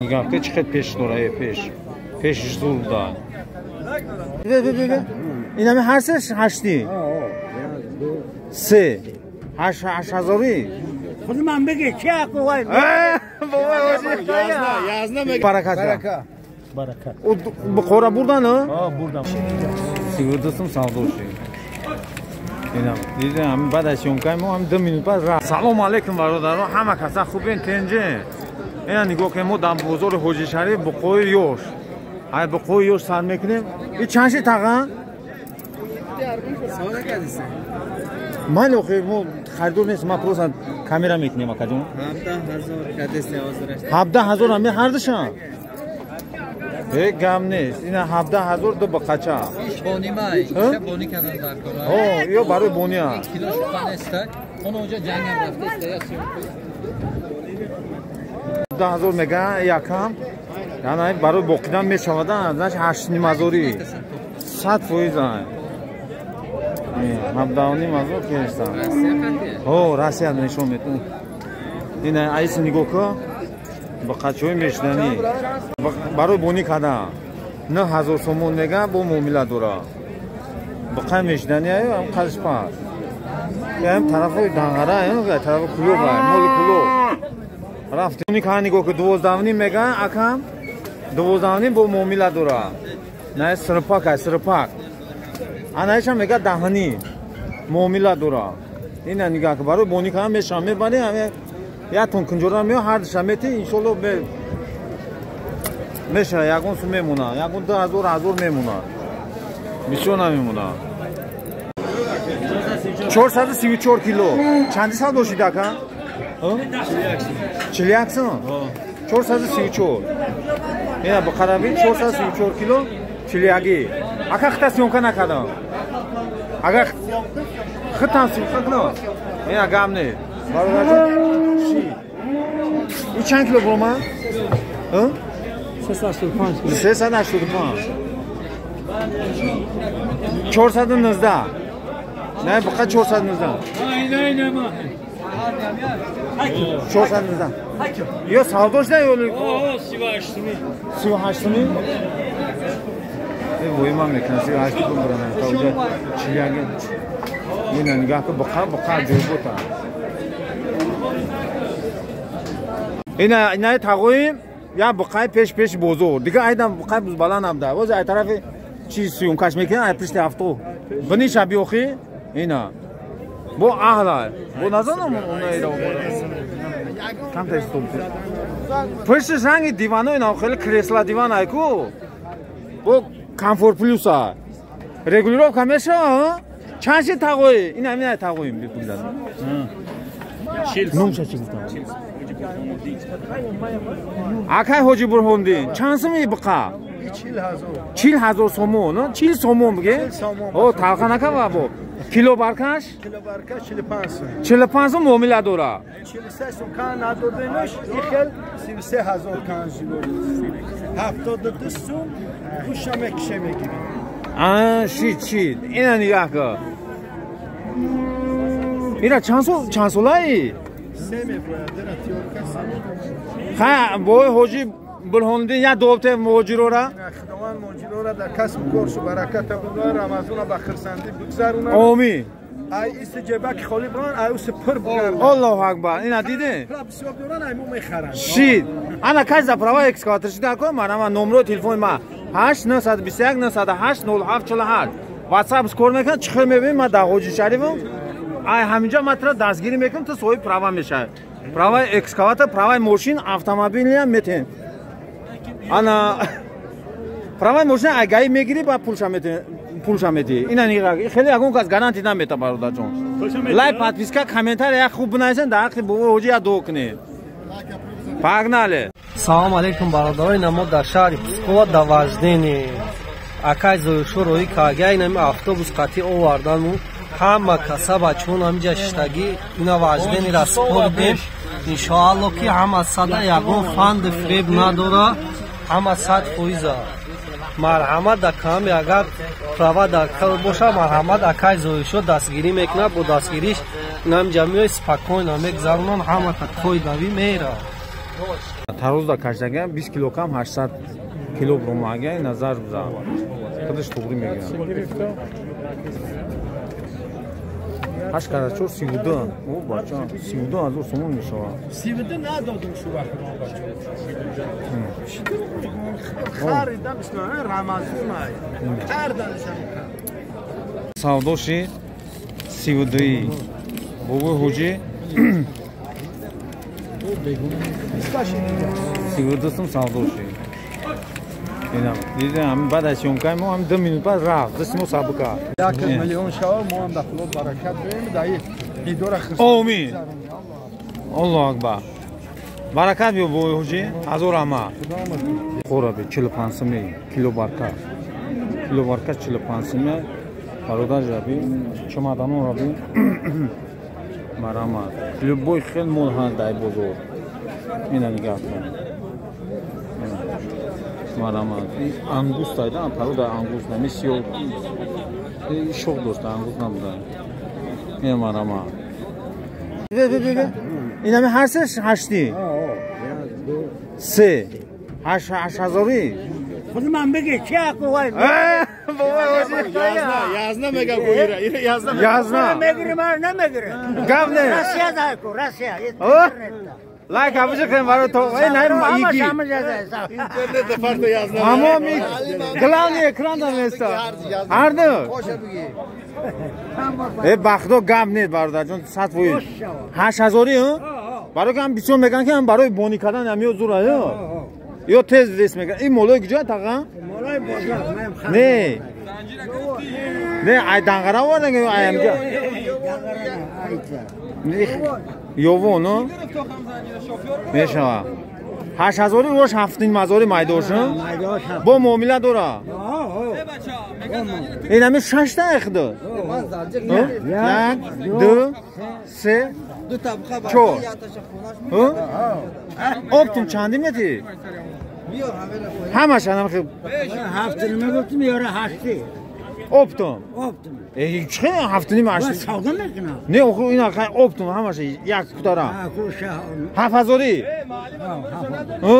میگم که چقدر پیش داره پیش زور دار این همه هر سه هشتی سه هشت هزاری خود من بگه چه اقوای برکت بخورا بردن ها بردم سیوردستم سالدوشی اینم دیدم همین بعد از شونکای ما هم 2 minut بعد رفت سلام علیکم برادران همه کسا خوبین تنجه اینا نگاه که ما در بازار حاجی شریف بقوی یوش های بقوی یوش سر میکنیم این چند شی تقا؟ سوال کدیسه من لوخی ما خریدور نیست ما پروسا کامیرا میکنیم اکا جون 17,000 کدیسه آزرش 17,000 همی هر دشان یک گم نیست اینا 17,000 دو بقچه بونی مای چه بونی کردن در کار اوه یا برای بونیا کیلوش پنسته اون اونجا جنگ هم رفته است یا 10,000 میگن یکم یعنی برای باقیدن میشودن ازش 8,500 100% $17,500 کشتن اوه راسیه نشون میتون این ایس نگاه که با قچوی میشدنی برای بونی کردن 9,000 سومون میگن با معامله داره با قیم میشدنی هم قدش پس هم طرف دنگره هم طرف کلو باید مول کلو رفت بونی که نگاه که 12 میگن اکم 12 با معامله داره نه سرپاک است سرپاک آنهایش هم میگه دهانی معامله داره این نگاه که برای بونی که هم میشم میبری همه یا تون کنجورا میو هر شمیتی انشالله به میشه یکون سو میمونه یکون 2,000 میمونه بیشتر نمیمونه 434 کیلو چندی سال دوشیده که؟ 41 سال 434 اینا بخرابی 434 کیلو 41 اگه خطا سیونکا نکردم اگه خطا سیونکا نه اینا گم نه این چند کیلو برو 385 385 419 نه فقط 419 نه ما 419 یا سالدوش نه یولی 38 می وای من میکنم 38 کیلو برام تا اونجا چی اگه این نگاه که بقا جوی بوده اینا تقویم یا بقای پیش بزرگ دیگه ایدم بقای بالا نمیده واسه این طرف چیز سیونکاش میکنه پشت هفتو بنی شبیوخی اینا بو اهلا بو نزنم اون ایرو کم تستوب پشت رنگ دیوانو اینا خیلی کرسلا دیوان ایکو بو کامفورت پلوس ها رگولرو کمیشه چند شی تقوی این همین تقویم بپوزن نوم چی اکای حاجی برهوندی چند سومی بقا 40,000 سومون 40 سومون بگه او تلخه نکه بابا کیلو برکش 45 معامله داره 43 سوم کان ندادنش یخل 33,000 کان جلو 72 سوم گوشم کشه میگیری چی اینا نگاه که اینا چند سولایی خب بای حاجی برهوندی یا دوبته موجیرو را خداوند موجیرو را در کسب کارش و برکت بده رمضان بخرسندی بگذرونه آمین ای استجابه خالی بران ای اوس پر بگرد الله اکبر اینا دیده بسیار دوران ایمو میخرن شید انا کاز پروا اکسکاتر شده کو من نمره تلفن ما 8921 908 0748 واتساپ اسکور میکنم چخه میبینم ما در حاجی شریفم ای همینجا متر دستگیری میکنم تو سوی پروا میشه پروا اکسکاواتر پروا ماشین اتومبیل هم میتین انا پروا ماشین اگه میگیری با پولش میدی اینا نگاه خیلی اگون کس گارانتی نمیده برادر جون لایک подписка комментарий یا خوب نایسن در حق بو حاجی دو کنه پاگناله سلام علیکم برادرای ما در شهر پسکو در وجدین اکای زوشوروی کاگای نمی افسوس قطعی آوردن همه کسا بچون همینجا شتگی اینا وجدین رسپور بیم انشاءالله که همه صدا یکون فند فریب نداره همه 100% مرحمت در کام اگر پروا در کل باشه مرحمت اکای زویشو دستگیری میکنه با دستگیریش نم جمعی سپاکوی نمیگذارونن همه تکوی دوی میره Тарозда каштага 20 килограмм 800 килограмм ага назар буза. Худаш тугри мегам. Ашкара чор 32. О бача 32000 сомон мешава. 32 надодим шу вақт мо бача. Харидам исна Рамазон ай. Карданшам. Савдоши 32. Бобо ҳоҷи 32 сум савдоши. Ина дидам баъд аз ёмкаи мо ҳам 2 минут баъд рафт. Дасти мо сабука. 1 миллион шава мо ҳам дахло баракат бем даи идора хис. Амин. Аллоҳ акбар. Баракат биё бобо ҳоҷи. Ҳазор ама. Хораби 45 сум кило барка. Кило барка 45 сум. Бародар ҷаби чамадаnon раби. Марамад. Любой хел мол ҳаст дар бозор. Ина нигоҳ кун. Марамад. Ангуст айда, парода ангуст нами сиёҳ. Шоқ дошта, ангуст набуда. Ина марамад. Ина ми ҳар се ҳашти. Се. ҳаштҳазори. Худи ман бигӣ чи ақувай? Язна мега гӯира. Язна. Язна. Мегири мар намегири. Гап не. Россия дайку, Россия. Лайк абуҷа кем баро то. Ай най маиги. Интернет фарто язна. Амо ми главни экран да места. Арду. Бахдо гап не бародар ҷон сад фоиз. 8000 ҳо? Баро кам бисёр меган ки ҳам барои бони кардан ҳамиё зура ё. Ё тез рес меган. Ин молои куҷоя тага? Молои бозор, мем хазар. Не. Не, ай дангара вардан ки ай амҷа. Ёвон, ҳо? Мешава. 8000 рош 7000 майдош, ҳо? Бо муомила дора. Ин ҳами 6 та ихдо. 1 2 3 4. Ҳо? Оптум чанди мети? Ҳамаш анам хи. Ҳафтини мегуфтим ёра ҳашти. Оптум. Оптум. Чӣ ҳафтини машин? Савдо мекунам. Не, оху ина хай оптум ҳамаш як кутара. 7000. Ҳо?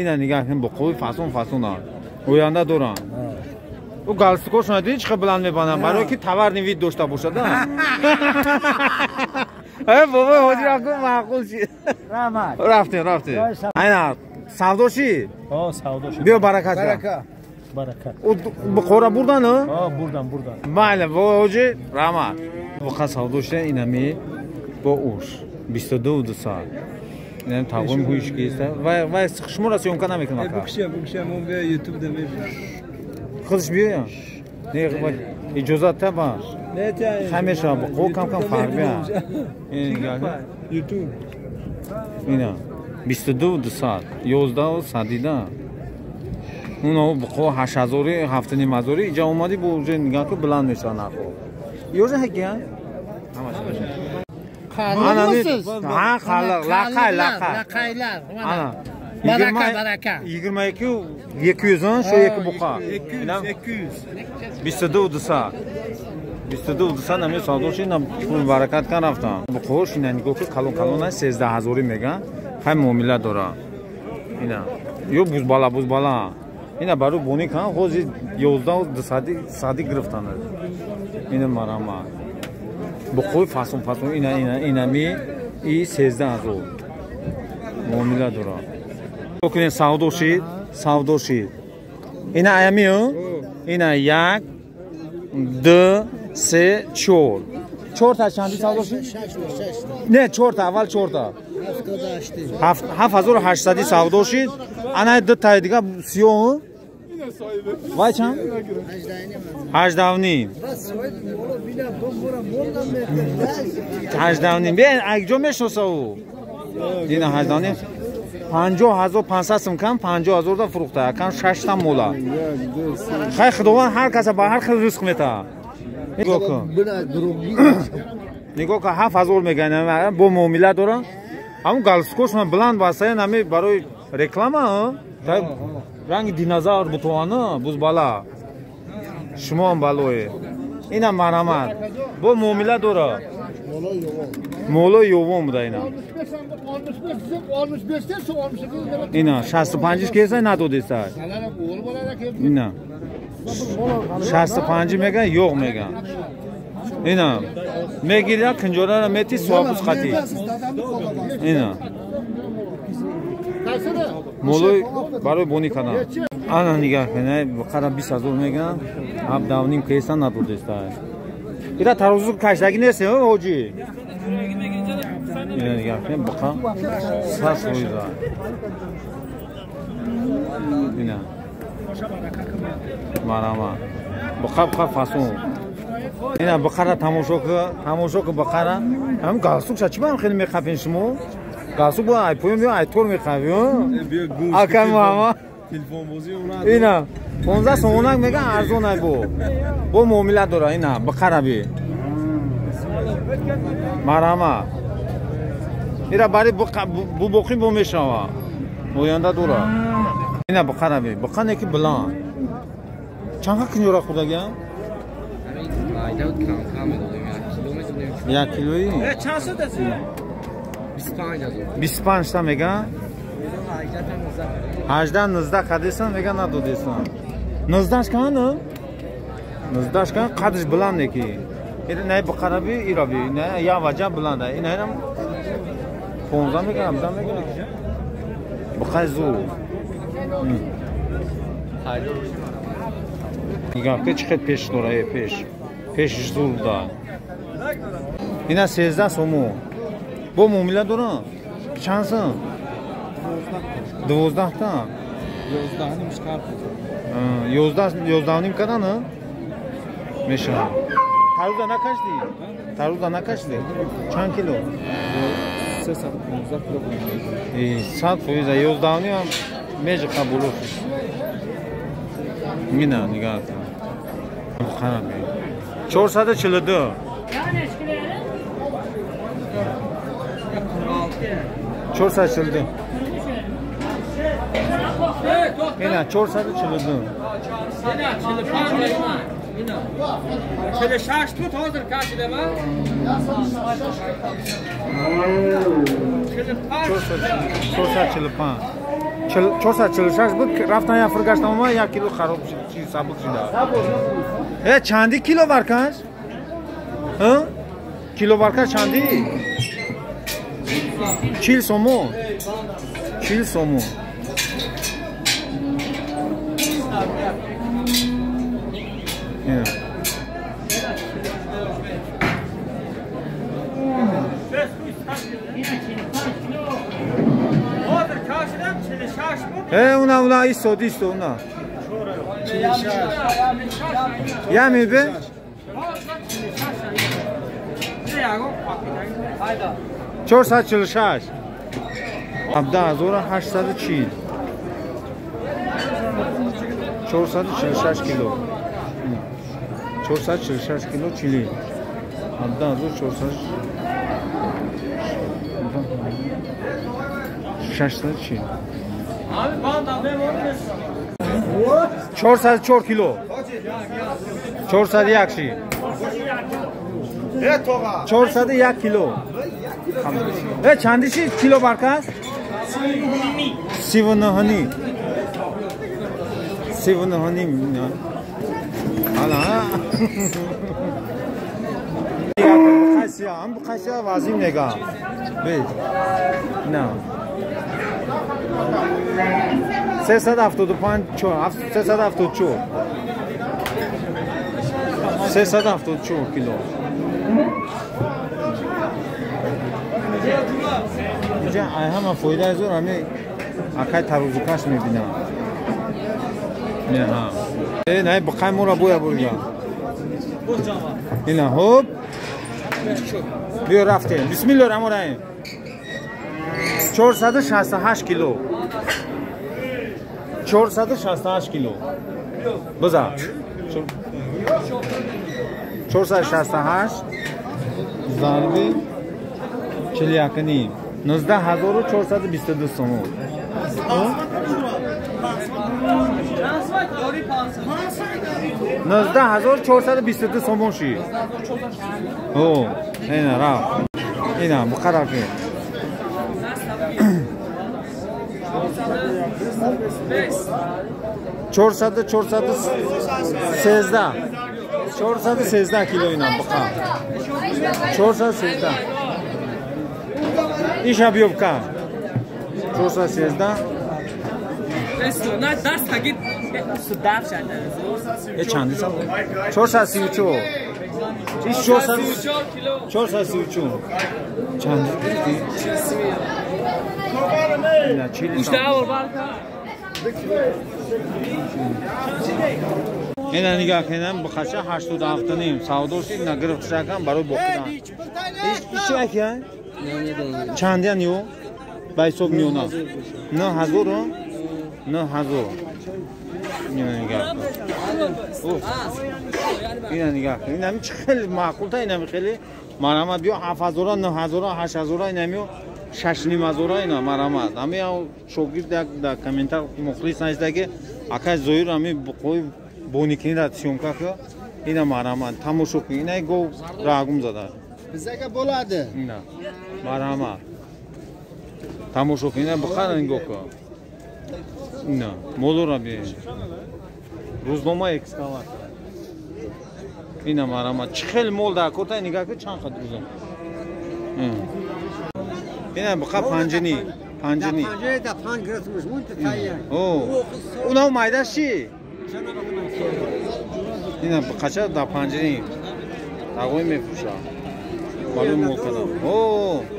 Ина нигоҳ кун бо қои фасон фасона. Оянда доран. У галстукошона дидӣ чӣ қадar баланд мебанданд барое ки таварни вид дошта бошад. Бобо ҳоҷи раку маъқул ши. Рафтем. Айна савдоши? Savdoshi. Биё баракат. Baraka. У қора бурдан, ҳо? Burdan. Майли, бобо ҳоҷи раҳмат. Воқа савдоши инами бо уш 22200. Инам тағвим ҳуиш киста. Вай шуморо сёмка намекунад. Букша мо бе YouTube да мебинем. Худш биё. Не, иҷозат таба. Ҳамеша бо кам фарқ биё. YouTube. Ина 22200, 11 садида. Уно бо 8000, 7000 иҷа омади бо уже нигоҳ ки биланд мешава нахо. Ёжа ҳакия? Қанунсиз. Ҳа, халақ, лақайlar. Ana. Baraka. 22 200 şo yeki buqa. 200. 22200. 22200 нами савдоши нам баракат кан рафтам. Буқош ина нигоҳ ки калон 13000 меган. Хай муомила дора. Ина. Ё бузбала. Ина бару бони кан ҳозир 11200 сади гирифтан. Ина марама. Буқои фасон инами и 13000. Муомила дора. Бокунем савдоши. Ина аямиё? Ина 1 2 3 4. 4 та чанди савдоши? Не, 4 та, аввал 4 та. 7800 савдоши. Ана 2 та дига сиёҳ. Вай чанд? 8.5. 8.5. Бе, акҷо мешноса ӯ. Ина 8.5. 50500 сум кам 50000 да фурӯхта. Кам 6 та мола. Хай худованд ҳар каса ба ҳар хел ризқ мета. Нигоҳ ка 7000 мегӯянд бо муомила дора. Ҳамун галстукошона биланд бастаи нами барои реклама, ранги динозавр бутована бузбала. Шумо ҳам балое. Ина марҳамат. Бо муомила дора. Моло ёвон буда ина. اینا 65 کیسه نداده سر اینا 65 میگن یوغ میگن اینا میگیرن کنجوره را میتی سوابوز خطی اینا مولوی برای بونی کنن آنا نگاه کنه بقیره 20,000 میگن 17.5 کیسه نداده سر اینا تروزو کشتگی نیست اوجی اینا نگاه کنه بقیره سرس روی دار اینا مراما بقیره فاسون اینا بقیره تماشا که بقیره هم گاسوک چی هم خیلی میخوابین شما گاسوک با ایپویم یا ایتور میخوابین اکن ماما اینا 15 سومونک میگن ارزون بو معاملت داره اینا بقیره بی مراما اینا برای بو بقی بو میشنوه موینده دوره اینا بقیره بی بقیره که بلان چند کنجوره خدا گم؟ یک کیلویی؟ چند شد از این؟ 25 تا میگن؟ 18-19 قدیسن میگن ندودیسن 19 کنه؟ 19 کنه قدش بلنده که این نه بقره بی ایرا بی نه یا وجه بلنده این هم 15 میگن 17 میگن بقره زور نگاه که چقدر پیش داره پیشش زور دار اینا 13 سومو با معامله داره چند سن 12 تا 11 نیم کنه نه میشه تروزا نکشتی چند کیلو 315 کیلو 100 11 نیم میشه قبول مینا نگاه خراب 442 442 اینا 442 46 تو hazır kaçtı mı? 446 بود رفتن یا فرگشتم ما 1 کیلو خراب شد چی سابق شده چندی کیلو برکش؟ ها؟ کیلو برکش چندی؟ 40 سومو 40 سومو اونا ایستو اونا یا میبه 446 17840 446 کیلو 446 کیلو چیلی 17440 404 کیلو 401 شی 401 کیلو چندی چی کیلو برکس 39 حالا هم بخشی وزیم نگاه بید نه 375 374 کیلو اینجا همه فایده از اون همه اکای تروزکش میبینم نه ها نه بقای مورا بویا بورگا اینا هوب بیا رفتیم بسم الله الرحمن الرحیم 468 کیلو 468 کیلو بذار 468 ضربه 41 نیم 19422 سوم 19422 سوم شی او اینا را اینا مقرر که 413 kilo inan baqa. 413. İş abiyovka. 413. نه دست تگید سودف شده چندی سال 432 چیز 432 چندی نه چیلی اینا نگاه کنم بخشه 87 نیم سعودوسی نگرفت شکم برای بخدن ایش اکیه چندی نیو بایسوب میونا نه هزارو نه هزار اینا نگاه کن اینا نگاه کن اینا خیلی معقول تا اینا خیلی مرامت بیو 7000 9000 8000 اینا میو 6500 اینا مرامت همه شوگیر در کامنتار مخلص نیست که اکای زویر همه قوی بونیکنی را سیومکا که اینا مرامت تماشا کن اینا گو راگم زده بزاگه بولاده اینا مرامت تماشا کن اینا بخار اینگو که نه مولورا بی روزنامه اکسکاواتور اینا مرامت چخیل مول در کوتا نگاه که چند خد روزم اینا بخواه پنجنی پنجه دا پنج گرفتمش مون تتایه اونا مایدش چی؟ اینا بخواه دا پنجنی تاقوی میفروشه معلوم مول کنم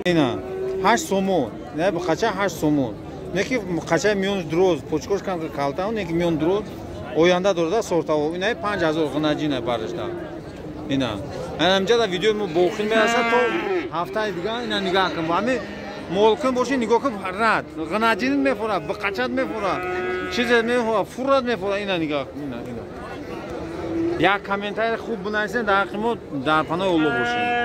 اینا 8 سومون نه بخواه 8 سومون неки қача миён дроз почкош кам калтау неки миён дроз оянда дорда сортаво ина 5000 ғнаҷина баришта ина анамҷа да видео мо бохил мераса то ҳафтаи дига ина нигоҳ кам ами молкин боши нигоҳ кам рад ғнаҷин мефура бақачат мефура чизе мефура фурат мефура ина нигоҳ ина як комментарий хуб бинависен дар ҳаққи мо дар паноҳи Аллоҳ бошем